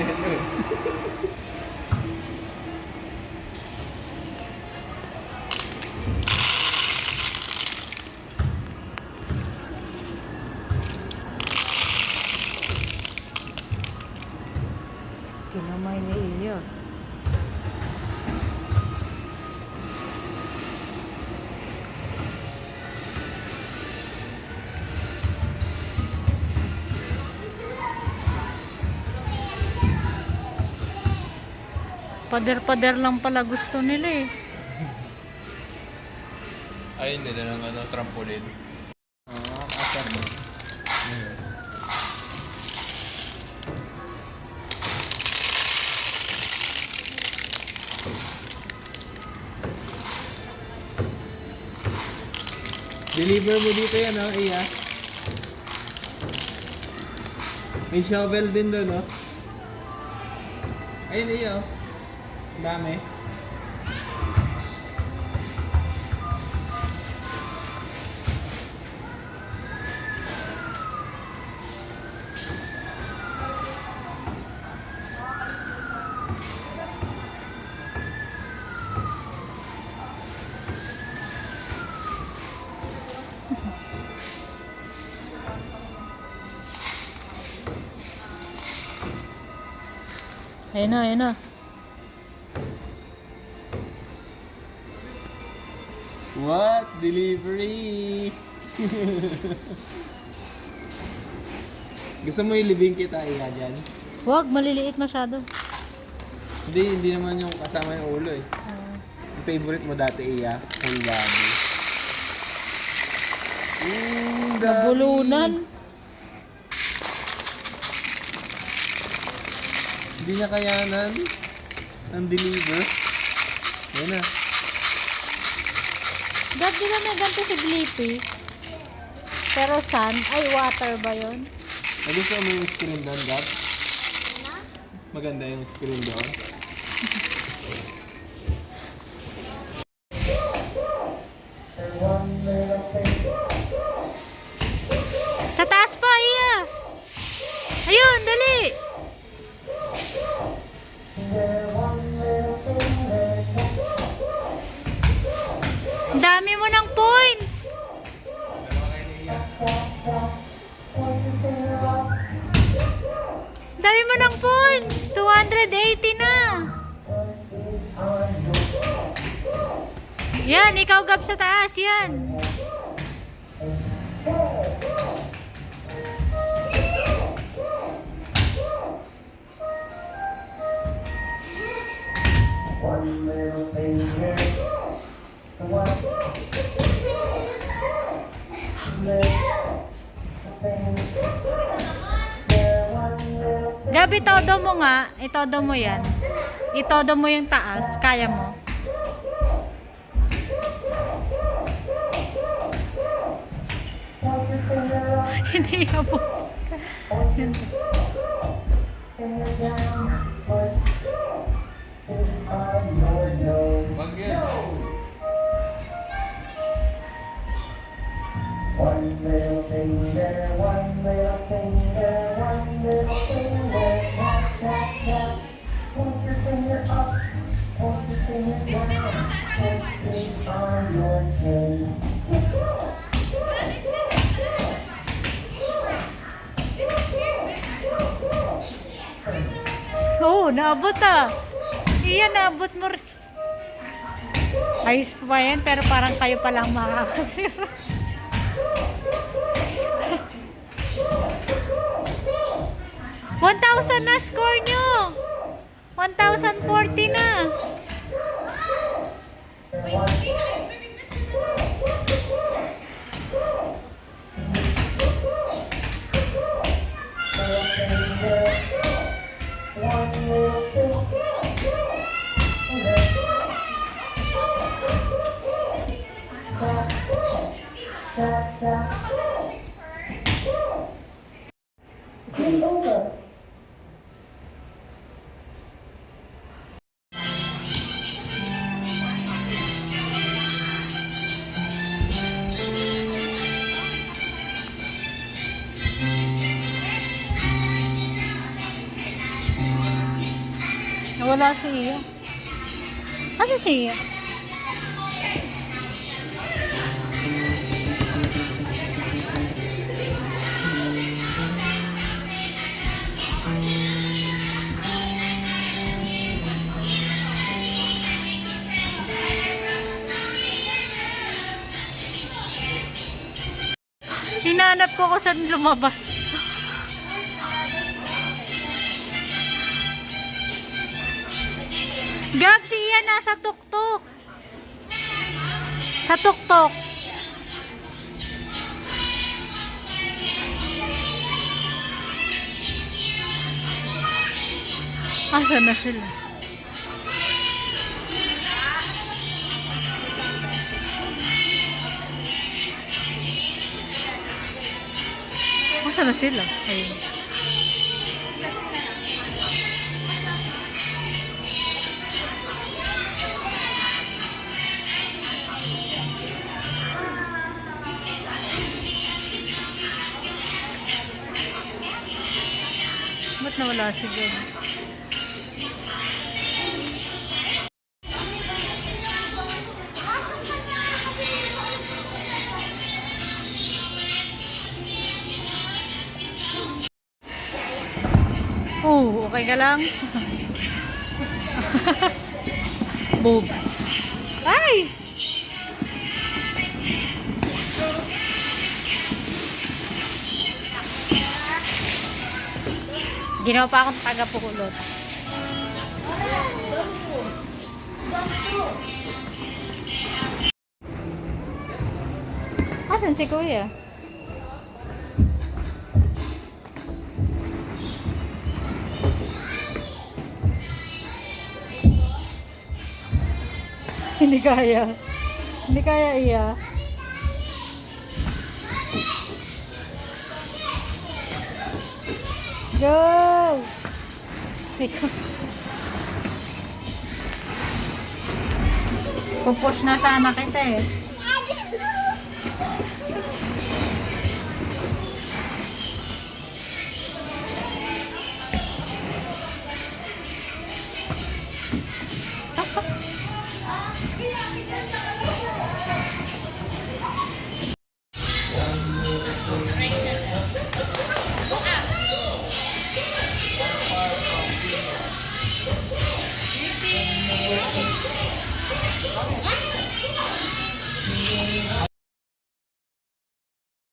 nito eh. Kinamay ni Iya. Pader-pader lang pala gusto nila eh. Ayun nila ng ano, trampoline. Asar mo. Deliver mo dito yan, oh, Iya. May shovel din doon, oh. Ayun, Iya, oh. Ang dami. Ayun na, ayun na. What? Delivery! Gusto mo ilibing kita, Iya, dyan? Huwag, maliliit masyado. Hindi naman yung kasama yung ulo eh. Yung favorite mo dati, Iya, full body. Dami. Nabulunan. Hindi niya kayanan ang deliver. Yan na. Dad, di ba may ganito si Blippi? Pero sand? Ay, water ba yun? Nagustuhan mo yung screen doon, Gab? Maganda yung screen doon. Sa taas pa, Iya! Ayun, dali! Ang dami mo ng points! Ang dami mo ng points! 280 na! Yan, ikaw Gab sa taas, yan! Gabi, todo mo nga. Itodo mo yan. Itodo mo yung taas. Kaya mo. Hindi ako. Wag yan. One little finger, one little finger, one little finger, tap, tap, tap. Point your finger up, point your finger down, put it on your chin. Oh, naabot ah. Iya, naabot mo rin. Ayos pa yan, pero parang kayo pa lang makakasira. 1,000 na score nyo. 1,040 na. Wala si Iya. Asa si Iya? Hinanap ko kung saan lumabas. Gab, si Ian nasa tuktok. Sa tuktok. Asa na sila? Asa na sila? Ayun. Ba't nawala si Gab? Oh, okay ka lang? Bob. Ay! Ginawa pa akong taga-pukulot. Asan si Kuya? Hindi kaya. Hindi kaya Iya. Go! Pupush na sana kita eh.